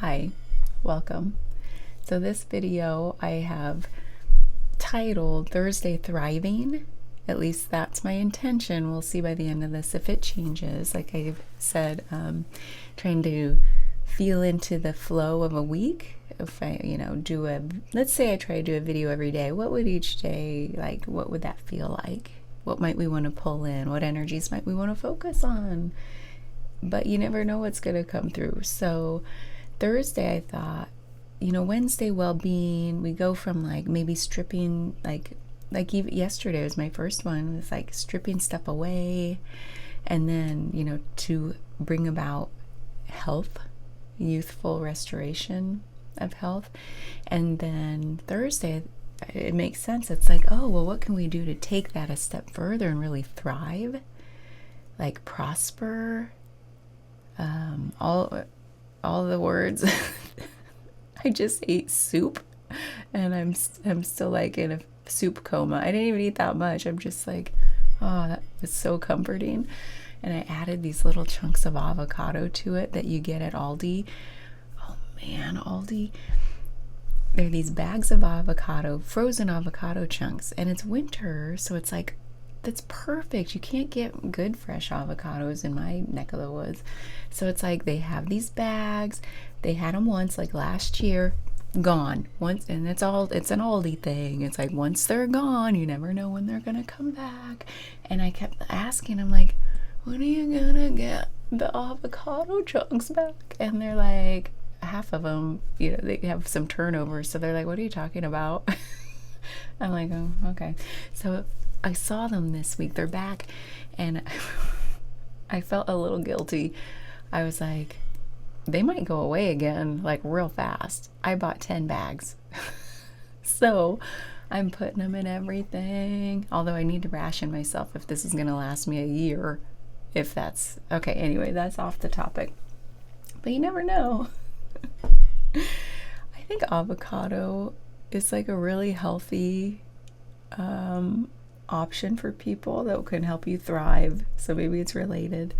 Hi, welcome. So this video I have titled Thursday Thriving. At least that's my intention. We'll see by the end of this if it changes. Like I said, trying to feel into the flow of a week. If I, let's say I try to do a video every day, what would each day, like, what would that feel like? What might we want to pull in? What energies might we want to focus on? But you never know what's going to come through. So Thursday, I thought, Wednesday well-being, we go from like maybe stripping, like even yesterday was my first one, with like stripping stuff away, and then, to bring about health, youthful restoration of health. And then Thursday, it makes sense. It's like, oh, well, what can we do to take that a step further and really thrive, like prosper, all the words. I just ate soup and I'm still like in a soup coma. I didn't even eat that much. I'm just like, oh, that was so comforting. And I added these little chunks of avocado to it that you get at Aldi. Oh man, Aldi. There are these bags of avocado, frozen avocado chunks, and it's winter, so it's like, that's perfect. You can't get good fresh avocados in my neck of the woods. So it's like they have these bags. They had them once, like last year, gone once, and it's an Aldi thing. It's like once they're gone, you never know when they're gonna come back. And I kept asking, I'm like, when are you gonna get the avocado chunks back? And they're like, half of them, they have some turnover, so they're like, what are you talking about? I'm like, oh, okay. So I saw them this week. They're back, and I felt a little guilty. I was like, they might go away again, like real fast. I bought 10 bags. So I'm putting them in everything. Although I need to ration myself if this is going to last me a year. If that's okay. Anyway, that's off the topic. But you never know. I think avocado is like a really healthy option for people that can help you thrive. So maybe it's related.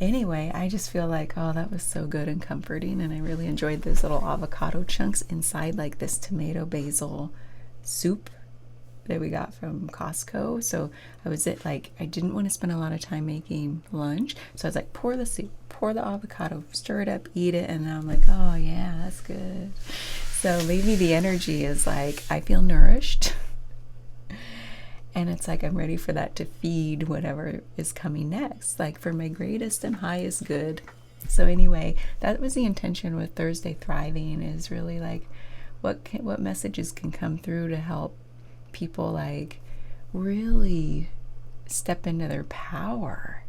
Anyway, I just feel like, oh, that was so good and comforting, and I really enjoyed those little avocado chunks inside like this tomato basil soup that we got from Costco. So I didn't want to spend a lot of time making lunch, so I was like, pour the soup, pour the avocado, stir it up, eat it, and I'm like, oh yeah, that's good. So maybe the energy is like, I feel nourished. And it's like I'm ready for that to feed whatever is coming next, like for my greatest and highest good. So anyway, that was the intention with Thursday Thriving, is really like what messages can come through to help people like really step into their power,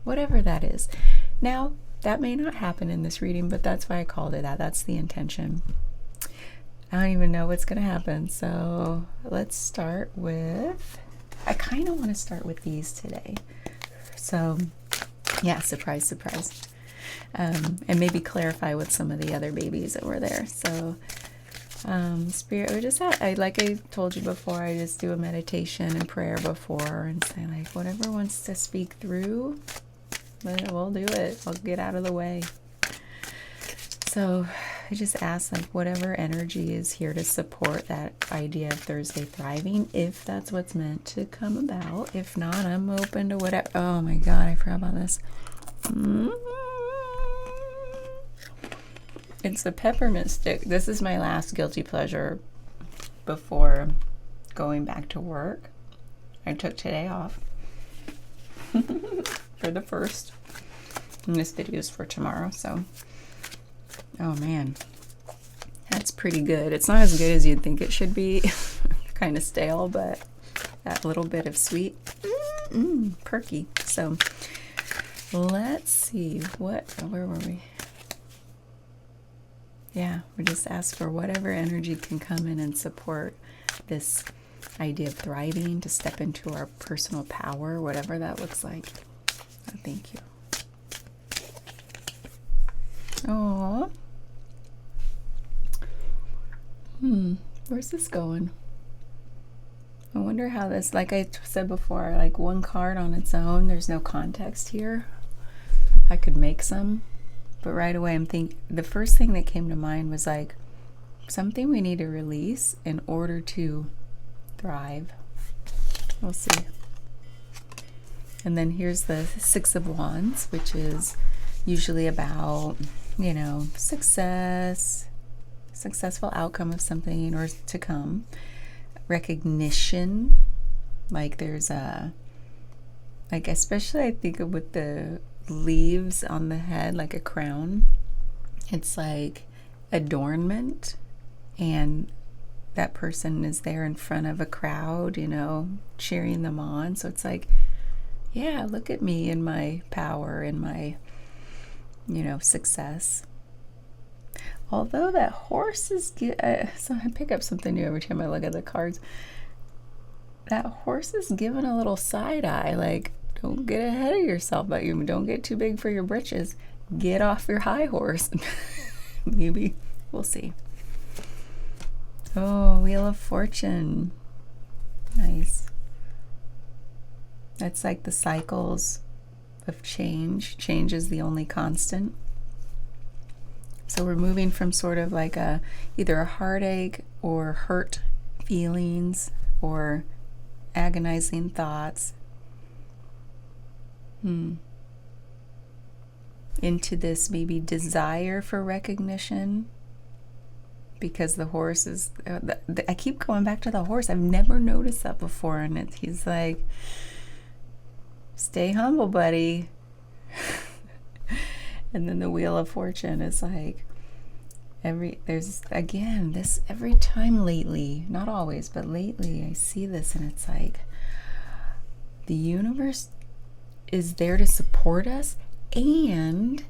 whatever that is. Now, that may not happen in this reading, but that's why I called it that. That's the intention. I don't even know what's going to happen. So let's start with, I kind of want to start with these today. So yeah, surprise, surprise. And maybe clarify with some of the other babies that were there. So Spirit, like I told you before, I just do a meditation and prayer before and say like, whatever wants to speak through, we'll do it. I'll get out of the way. So I just ask like whatever energy is here to support that idea of Thursday Thriving, if that's what's meant to come about. If not, I'm open to whatever. Oh my God, I forgot about this. It's a peppermint stick. This is my last guilty pleasure before going back to work. I took today off for the first. And this video is for tomorrow, so. Oh man, that's pretty good. It's not as good as you'd think it should be. Kind of stale, but that little bit of sweet, perky. So let's see, where were we? Yeah, we just ask for whatever energy can come in and support this idea of thriving, to step into our personal power, whatever that looks like. Oh, thank you. Aww. Where's this going? I wonder how this, like I said before, like one card on its own, there's no context here. I could make some, But right away I'm thinking, the first thing that came to mind was like something we need to release in order to thrive. We'll see. And then here's the Six of Wands, which is usually about, you know, success, successful outcome of something or to come, recognition. Like there's a, like especially I think of with the leaves on the head, like a crown, it's like adornment, and that person is there in front of a crowd, you know, cheering them on. So it's like, yeah, look at me and my power and my, you know, success. Although that horse is, so I pick up something new every time I look at the cards. That horse is giving a little side eye, like, don't get ahead of yourself, but you don't get too big for your britches. Get off your high horse. Maybe. We'll see. Oh, Wheel of Fortune. Nice. That's like the cycles of change. Change is the only constant. So we're moving from sort of like a either a heartache or hurt feelings or agonizing thoughts into this maybe desire for recognition, because the horse is, I keep going back to the horse. I've never noticed that before, and he's like, stay humble, buddy. And then the Wheel of Fortune is like, there's again this every time lately, not always, but lately I see this, and it's like the universe is there to support us, and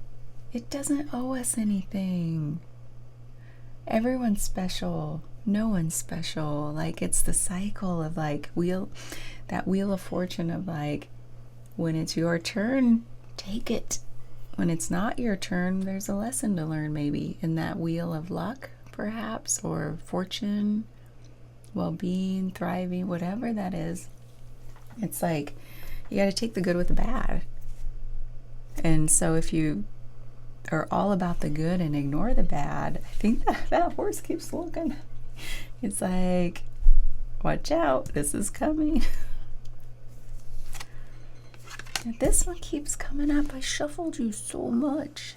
it doesn't owe us anything. Everyone's special. No one's special. Like, it's the cycle of like that Wheel of Fortune of like, when it's your turn, take it. When it's not your turn, there's a lesson to learn maybe in that wheel of luck, perhaps, or fortune, well-being, thriving, whatever that is. It's like you got to take the good with the bad. And so if you are all about the good and ignore the bad, I think that horse keeps looking. It's like, watch out, this is coming. This one keeps coming up. I shuffled you so much.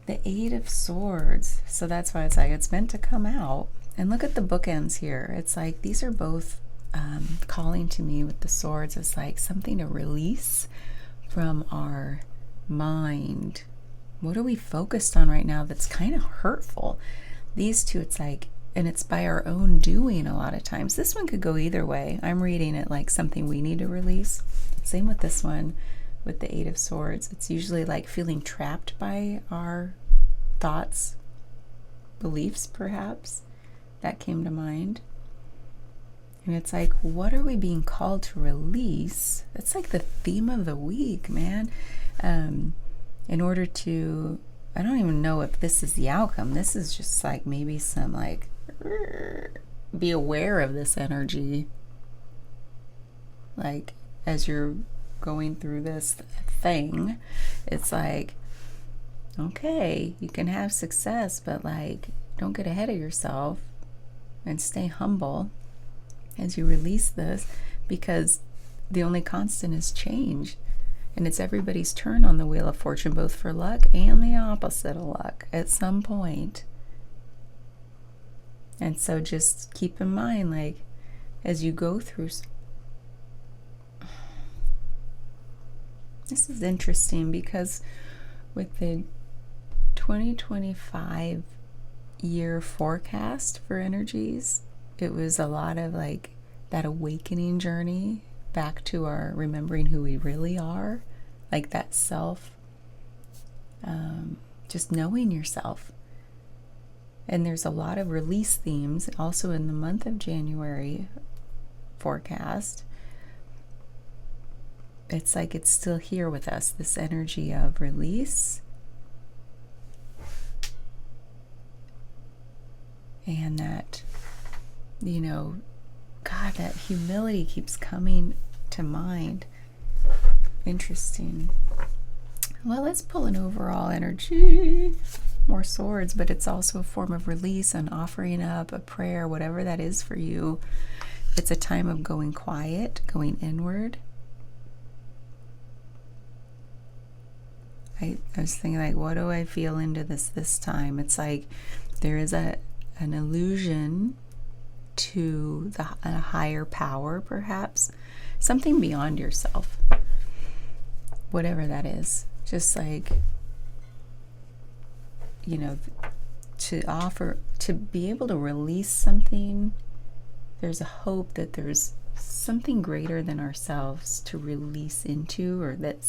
The Eight of Swords. So that's why it's like it's meant to come out. And look at the bookends here. It's like these are both calling to me with the swords. It's like something to release from our mind. What are we focused on right now that's kind of hurtful? These two, it's like, and it's by our own doing a lot of times. This one could go either way. I'm reading it like something we need to release. Same with this one, with the Eight of Swords. It's usually like feeling trapped by our thoughts, beliefs perhaps. That came to mind. And it's like, what are we being called to release? That's like the theme of the week, man. In order to, I don't even know if this is the outcome. This is just like maybe some like, be aware of this energy. Like, as you're going through this thing, it's like, okay, you can have success, but like, don't get ahead of yourself and stay humble as you release this, because the only constant is change. And it's everybody's turn on the Wheel of Fortune, both for luck and the opposite of luck at some point. And so just keep in mind, like, as you go through, this is interesting because with the 2025 year forecast for energies, it was a lot of like that awakening journey back to our remembering who we really are, like that self, just knowing yourself. And there's a lot of release themes also in the month of January forecast. It's like it's still here with us, this energy of release. And that, you know, God, that humility keeps coming to mind. Interesting. Well, let's pull an overall energy. More swords, but it's also a form of release and offering up a prayer, whatever that is for you. It's a time of going quiet, going inward. I was thinking, like, what do I feel into this time? It's like there is an illusion to a higher power, perhaps. Something beyond yourself. Whatever that is. Just like, you know, to be able to release something, there's a hope that there's something greater than ourselves to release into, or that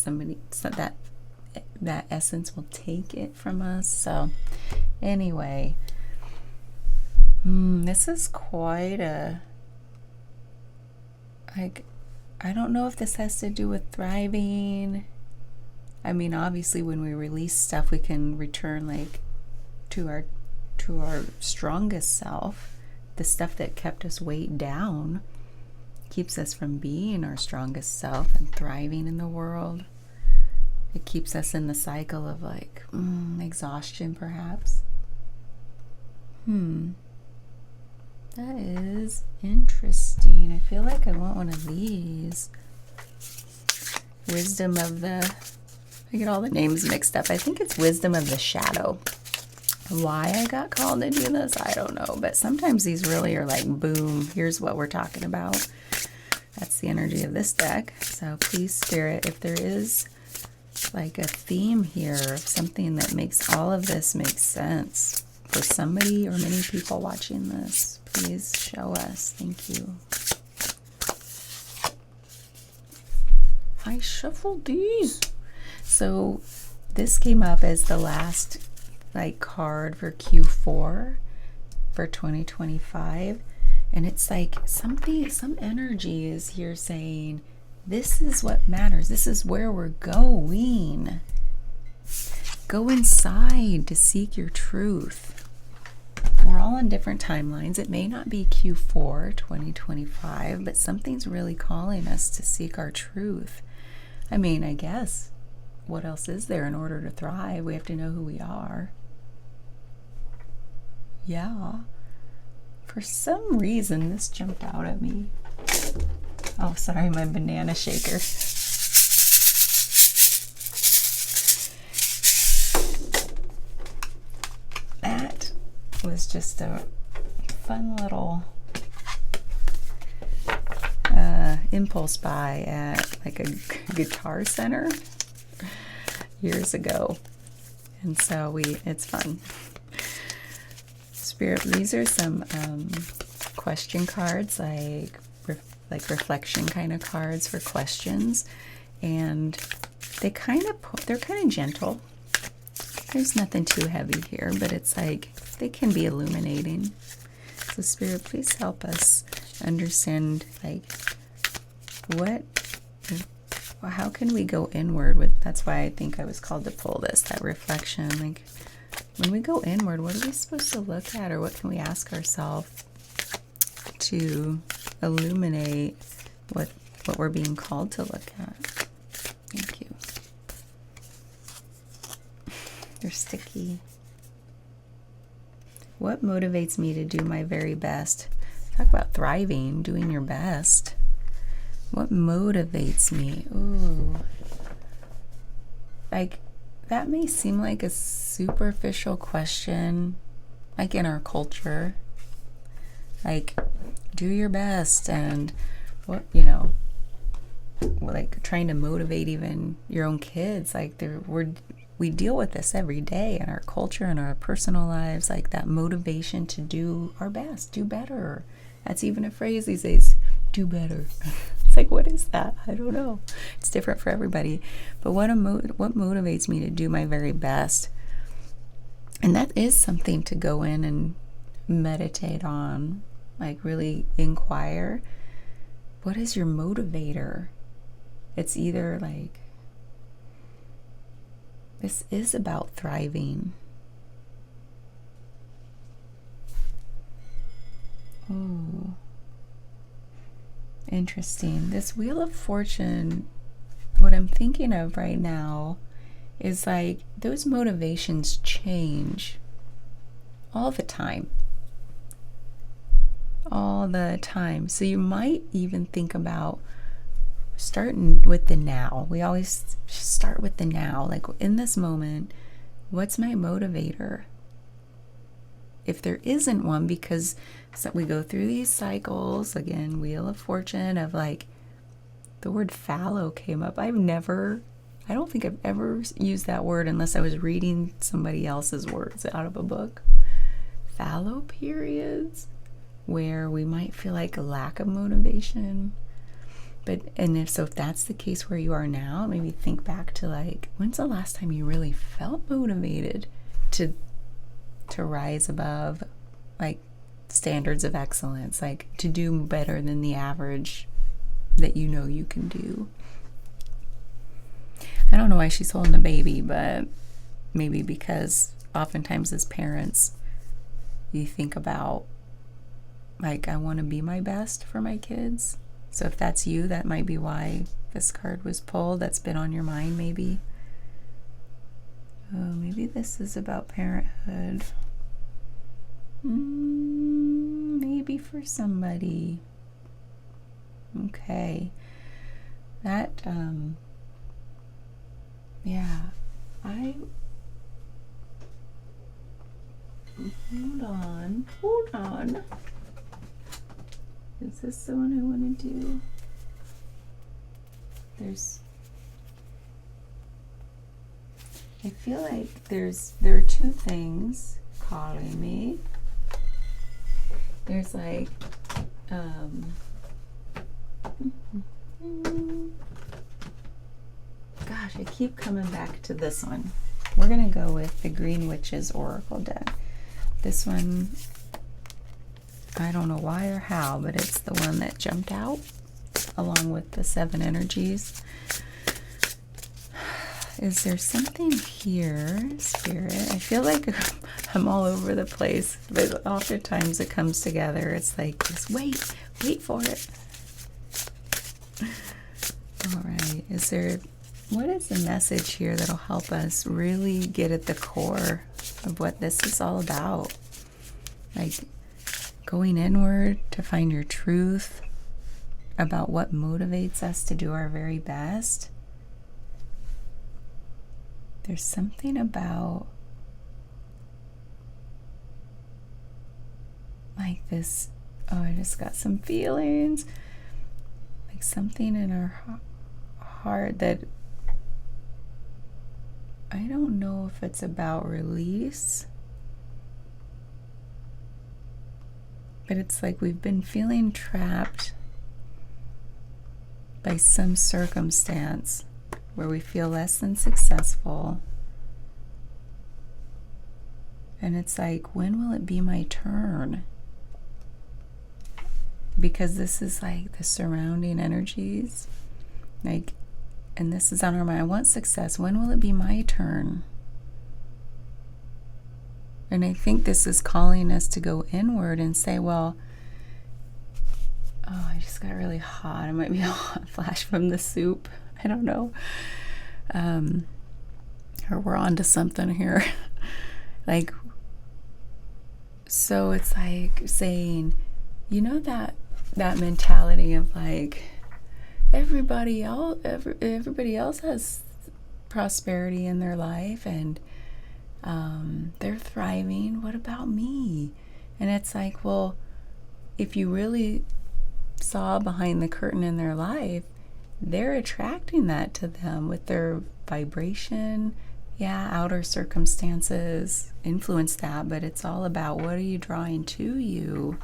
that essence will take it from us. So anyway, this is quite a, like, I don't know if this has to do with thriving. I mean, obviously when we release stuff, we can return like to our strongest self. The stuff that kept us weighed down keeps us from being our strongest self and thriving in the world. It keeps us in the cycle of like exhaustion, perhaps. That is interesting. I feel like I want one of these. Wisdom of the... I get all the names mixed up. I think it's Wisdom of the Shadow. Why I got called to do this, I don't know. But sometimes these really are like, boom, here's what we're talking about. That's the energy of this deck. So please, Spirit, if there is like a theme here of something that makes all of this make sense for somebody or many people watching this, please show us. Thank you. I shuffled these. So this came up as the last like card for Q4 for 2025, and it's like some energy is here saying this is what matters. This is where we're going. Go inside to seek your truth. We're all on different timelines. It may not be Q4 2025, but something's really calling us to seek our truth. I mean, I guess, what else is there in order to thrive? We have to know who we are. Yeah. For some reason, this jumped out at me. Oh, sorry, my banana shaker. That was just a fun little impulse buy at like a Guitar Center years ago, and so it's fun. Spirit, these are some question cards, like reflection kind of cards for questions, and they're kind of gentle. There's nothing too heavy here, but it's like they can be illuminating. So Spirit, please help us understand, like, how can we go inward with, that's why I think I was called to pull this, that reflection. Like, when we go inward, what are we supposed to look at, or what can we ask ourselves to illuminate what we're being called to look at? Thank you. They're sticky. What motivates me to do my very best? Talk about thriving, doing your best. What motivates me? Ooh. Like, that may seem like a superficial question, like in our culture. Like, do your best, and what, like trying to motivate even your own kids. Like, we deal with this every day in our culture and our personal lives, like that motivation to do our best, do better. That's even a phrase these days, do better. It's like, what is that? I don't know. It's different for everybody. But what motivates me to do my very best? And that is something to go in and meditate on, like really inquire. What is your motivator? It's either like, this is about thriving. Oh, interesting. This Wheel of Fortune, what I'm thinking of right now is like those motivations change all the time. All the time. So you might even think about starting with the now. We always start with the now. Like in this moment, what's my motivator? If there isn't one, because we go through these cycles, again, Wheel of Fortune, of like the word fallow came up. I don't think I've ever used that word unless I was reading somebody else's words out of a book. Fallow periods, where we might feel like a lack of motivation. If that's the case where you are now, maybe think back to like, when's the last time you really felt motivated to rise above like standards of excellence, like to do better than the average that you know you can do. I don't know why she's holding a baby, but maybe because oftentimes as parents, you think about like, I want to be my best for my kids. So if that's you, that might be why this card was pulled. That's been on your mind, maybe. Oh, maybe this is about parenthood. Maybe for somebody. Okay. That, yeah. Hold on. Is this the one I want to do? I feel like there are two things calling me. There's like, gosh, I keep coming back to this one. We're going to go with the Green Witch's Oracle deck. This one, I don't know why or how, but it's the one that jumped out along with the 7 energies. Is there something here, Spirit? I feel like I'm all over the place, but oftentimes it comes together. It's like, just wait for it. All right, what is the message here that'll help us really get at the core of what this is all about? Like going inward to find your truth about what motivates us to do our very best. There's something about like this, I just got some feelings, like something in our heart that I don't know if it's about release, but it's like we've been feeling trapped by some circumstance where we feel less than successful. And it's like, when will it be my turn? Because this is like the surrounding energies. Like, and this is on our mind. I want success. When will it be my turn? And I think this is calling us to go inward and say, well, oh, I just got really hot. It might be a hot flash from the soup. I don't know. Or we're on to something here. Like, so it's like saying, you know, that mentality of like, everybody else has prosperity in their life and they're thriving. What about me? And it's like, well, if you really saw behind the curtain in their life, they're attracting that to them with their vibration. Yeah, outer circumstances influence that, but it's all about what are you drawing to you.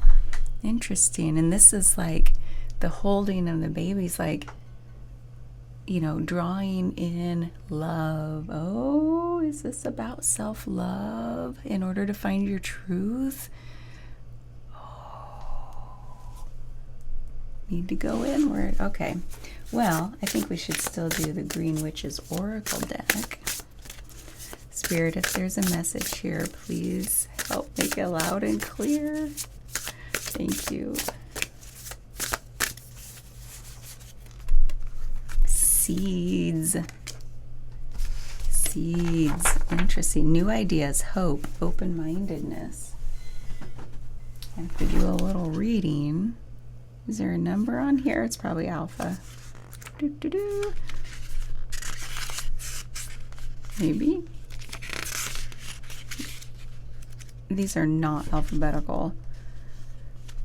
Interesting. And this is like the holding of the baby's like, you know, drawing in love. Oh, is this about self-love in order to find your truth? Oh, need to go inward. Okay. Well, I think we should still do the Green Witch's Oracle deck. Spirit, if there's a message here, please help make it loud and clear. Thank you. Seeds. Seeds. Interesting. New ideas, hope, open-mindedness. I have to do a little reading. Is there a number on here? It's probably alpha. Maybe. These are not alphabetical.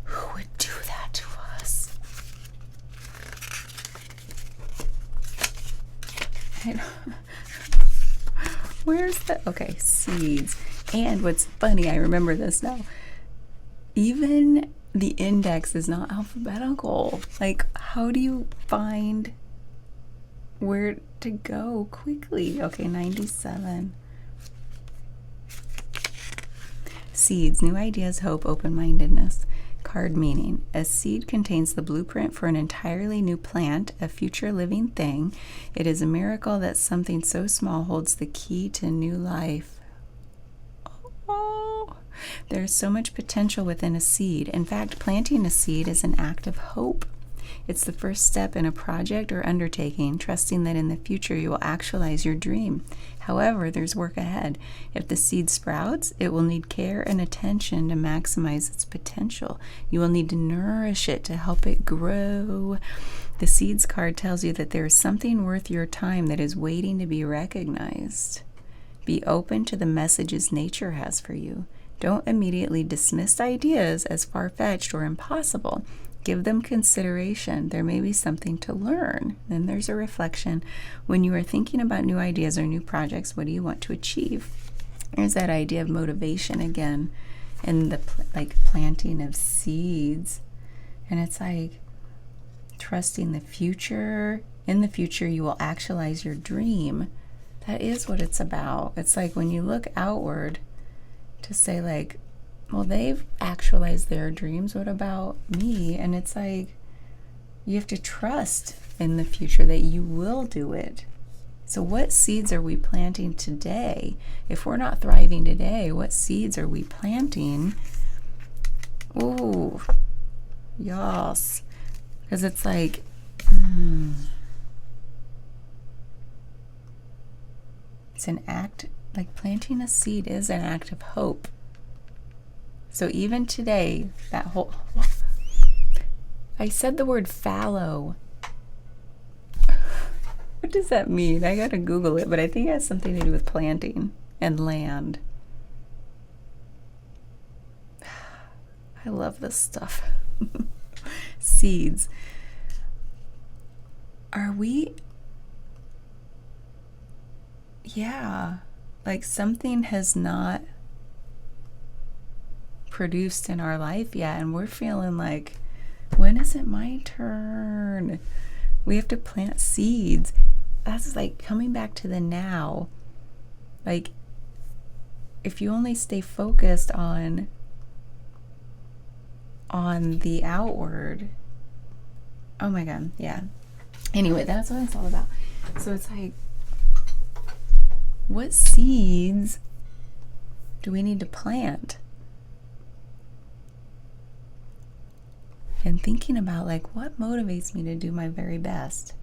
Who would do that to us? Where's the... Okay, seeds. And what's funny, I remember this now. Even the index is not alphabetical. Like, how do you find where to go quickly? Okay, 97. Seeds, new ideas, hope, open-mindedness. Card meaning. A seed contains the blueprint for an entirely new plant, a future living thing. It is a miracle that something so small holds the key to new life. Oh, there's so much potential within a seed. In fact, planting a seed is an act of hope. It's the first step in a project or undertaking, trusting that in the future you will actualize your dream. However, there's work ahead. If the seed sprouts, it will need care and attention to maximize its potential. You will need to nourish it to help it grow. The seeds card tells you that there is something worth your time that is waiting to be recognized. Be open to the messages nature has for you. Don't immediately dismiss ideas as far-fetched or impossible. Give them consideration. There may be something to learn. Then there's a reflection. When you are thinking about new ideas or new projects, what do you want to achieve? There's that idea of motivation again, and the planting of seeds. And it's like trusting the future. In the future, you will actualize your dream. That is what it's about. It's like when you look outward to say like, well, they've actualized their dreams. What about me? And it's like, you have to trust in the future that you will do it. So what seeds are we planting today? If we're not thriving today, what seeds are we planting? Ooh, yes. Because it's like, it's an act, like planting a seed is an act of hope. So even today, that whole... I said the word fallow. What does that mean? I gotta Google it, but I think it has something to do with planting and land. I love this stuff. Seeds. Are we... Yeah. Like something has not produced in our life yet, and we're feeling like, when is it my turn? We have to plant seeds. That's like coming back to the now. Like, if you only stay focused on the outward, oh my god, yeah. Anyway, that's what it's all about. So it's like, what seeds do we need to plant? And thinking about like, what motivates me to do my very best?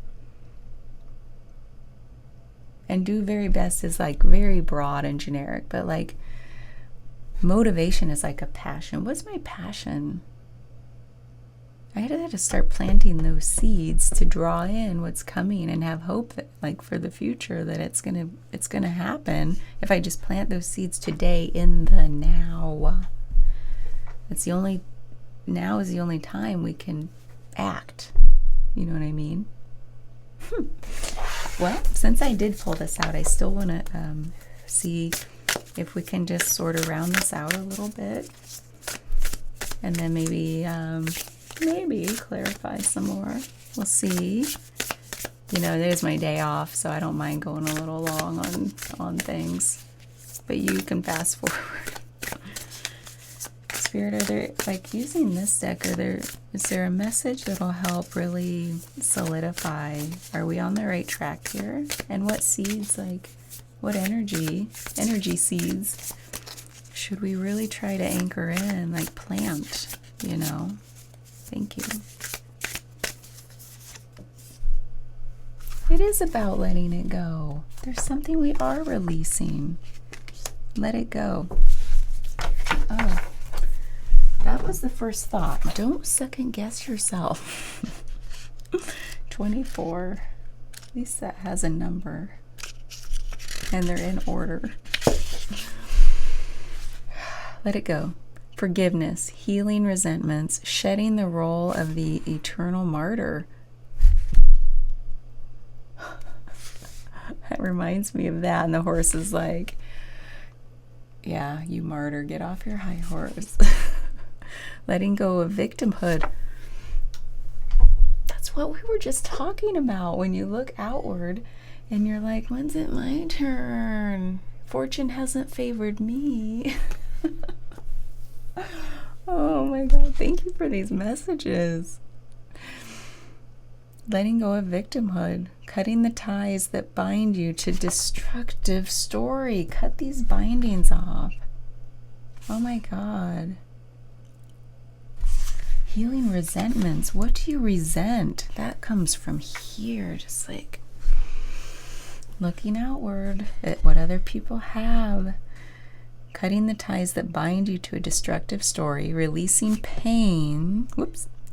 And do very best is like very broad and generic, but like motivation is like a passion. What's my passion? I had to start planting those seeds to draw in what's coming and have hope that, like, for the future, that it's gonna happen if I just plant those seeds today in the now. It's the only... Now is the only time we can act. You know what I mean? Well, since I did pull this out, I still want to see if we can just sort of round this out a little bit. And then maybe clarify some more. We'll see. You know, there's my day off, so I don't mind going a little long on things. But you can fast forward. Spirit, are there, like, using this deck, is there a message that'll help really solidify, are we on the right track here? And what seeds, like, what energy seeds should we really try to anchor in, like plant, you know? Thank you. It is about letting it go. There's something we are releasing. Let it go. Oh, that was the first thought. Don't second guess yourself. 24. At least that has a number. And they're in order. Let it go. Forgiveness, healing resentments, shedding the role of the eternal martyr. That reminds me of that. And the horse is like, yeah, you martyr, get off your high horse. Letting go of victimhood. That's what we were just talking about. When you look outward and you're like, when's it my turn? Fortune hasn't favored me. Oh my God, thank you for these messages. Letting go of victimhood, cutting the ties that bind you to destructive story. Cut these bindings off. Oh my God. Healing resentments. What do you resent? That comes from here, just like looking outward at what other people have. Cutting the ties that bind you to a destructive story, releasing pain,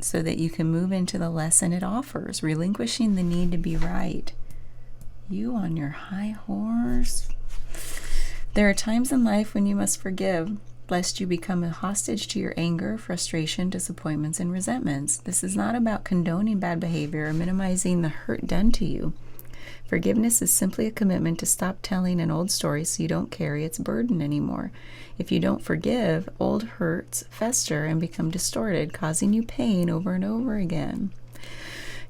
so that you can move into the lesson it offers, relinquishing the need to be right. You on your high horse. There are times in life when you must forgive, lest you become a hostage to your anger, frustration, disappointments, and resentments. This is not about condoning bad behavior or minimizing the hurt done to you. Forgiveness is simply a commitment to stop telling an old story so you don't carry its burden anymore. If you don't forgive, old hurts fester and become distorted, causing you pain over and over again.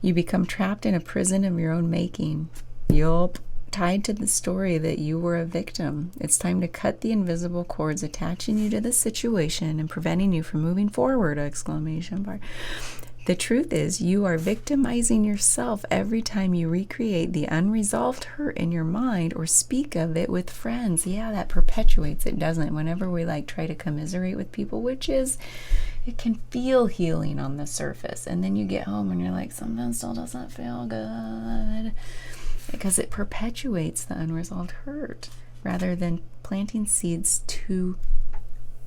You become trapped in a prison of your own making. Yup. Tied to the story that you were a victim. It's time to cut the invisible cords attaching you to the situation and preventing you from moving forward! ! The truth is, you are victimizing yourself every time you recreate the unresolved hurt in your mind or speak of it with friends. Yeah, that perpetuates it, doesn't it? Whenever we try to commiserate with people, which is, it can feel healing on the surface. And then you get home and you're like, something still doesn't feel good. Because it perpetuates the unresolved hurt rather than planting seeds to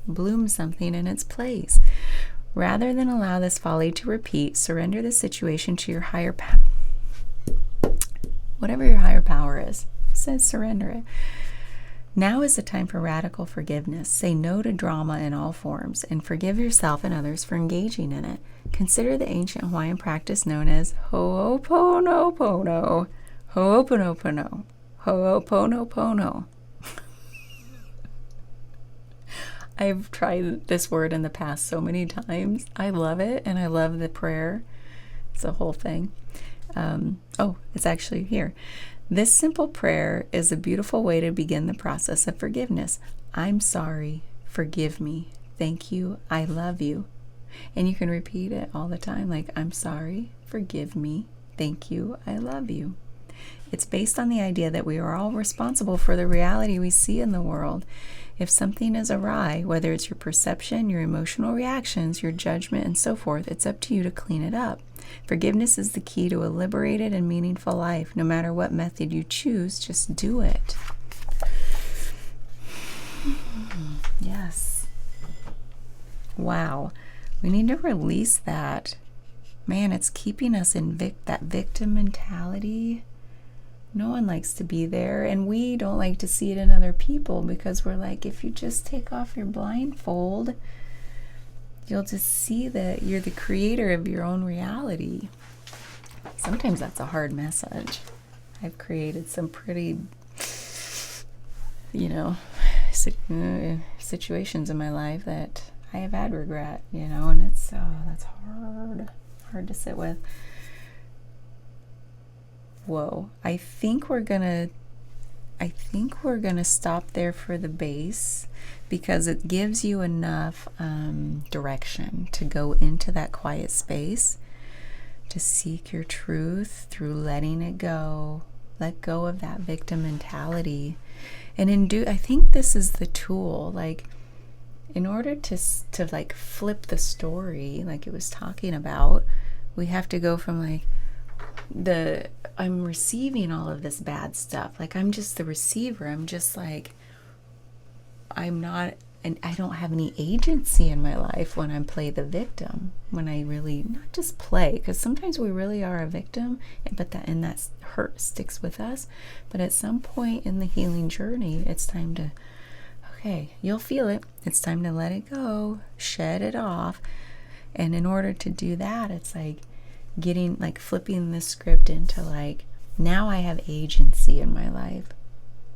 bloom something in its place. Rather than allow this folly to repeat, surrender the situation to your higher power. Whatever your higher power is, it says surrender it. Now is the time for radical forgiveness. Say no to drama in all forms and forgive yourself and others for engaging in it. Consider the ancient Hawaiian practice known as Ho'oponopono. Ho'oponopono. Ho'oponopono. I've tried this word in the past so many times. I love it, and I love the prayer. It's a whole thing. It's actually here. This simple prayer is a beautiful way to begin the process of forgiveness. I'm sorry. Forgive me. Thank you. I love you. And you can repeat it all the time, like, I'm sorry. Forgive me. Thank you. I love you. It's based on the idea that we are all responsible for the reality we see in the world. If something is awry, whether it's your perception, your emotional reactions, your judgment, and so forth, it's up to you to clean it up. Forgiveness is the key to a liberated and meaningful life. No matter what method you choose, just do it. Yes. Wow. We need to release that. Man, it's keeping us in that victim mentality. No one likes to be there, and we don't like to see it in other people because we're like, if you just take off your blindfold, you'll just see that you're the creator of your own reality. Sometimes that's a hard message. I've created some pretty, situations in my life that I have had regret, and it's, that's hard to sit with. Whoa, I think we're gonna stop there for the base because it gives you enough direction to go into that quiet space, to seek your truth through letting it go. Let go of that victim mentality. And I think this is the tool, in order to flip the story, like it was talking about, we have to go from I'm receiving all of this bad stuff. Like, I'm just the receiver. I'm just like, I'm not, and I don't have any agency in my life when I play the victim. When I really, not just play, because sometimes we really are a victim, but that hurt sticks with us. But at some point in the healing journey, it's time to, okay, you'll feel it. It's time to let it go, shed it off. And in order to do that, it's like flipping the script into like, now I have agency in my life.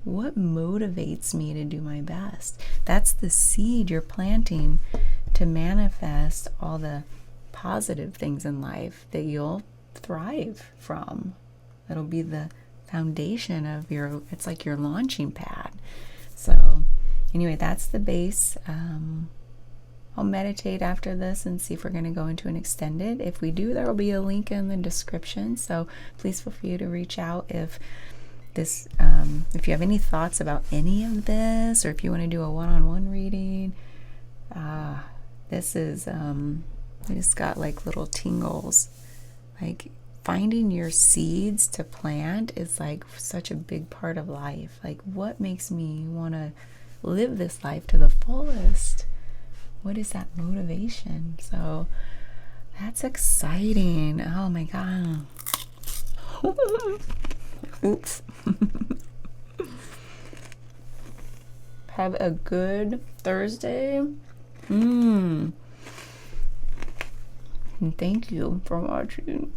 What motivates me to do my best? That's the seed you're planting to manifest all the positive things in life that you'll thrive from. That'll be the foundation of it's like your launching pad. So anyway, that's the base. I'll meditate after this and see if we're going to go into an extended. If we do, there will be a link in the description. So please feel free to reach out if if you have any thoughts about any of this, or if you want to do a one-on-one reading. This is, I just got like little tingles. Like, finding your seeds to plant is like such a big part of life. Like, what makes me want to live this life to the fullest? What is that motivation? So that's exciting. Oh my God. Oops. Have a good Thursday. And thank you for watching.